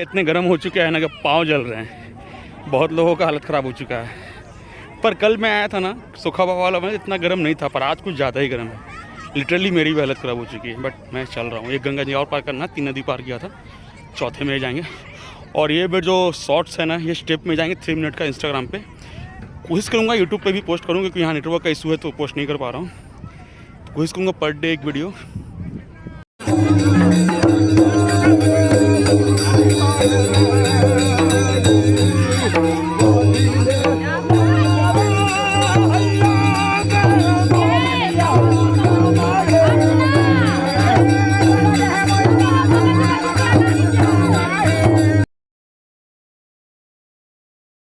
इतने गर्म हो चुके हैं ना कि पाँव जल रहे हैं। बहुत लोगों का हालत ख़राब हो चुका है। पर कल मैं आया था ना सुखा बाबा वाला में, इतना गर्म नहीं था, पर आज कुछ ज़्यादा ही गर्म है। लिटरली मेरी भी हालत ख़राब हो चुकी है, बट मैं चल रहा हूँ। एक गंगा जी और पार करना, 3 नदी पार किया था, चौथे में जाएंगे। और ये भी जो शॉर्ट्स है ना, ये स्टेप में जाएंगे 3 मिनट का। इंस्टाग्राम पे कोशिश करूँगा, यूट्यूब पे भी पोस्ट करूँगा, क्योंकि यहाँ नेटवर्क का इशू है तो पोस्ट नहीं कर पा रहा हूँ। कोशिश करूँगा पर डे एक वीडियो।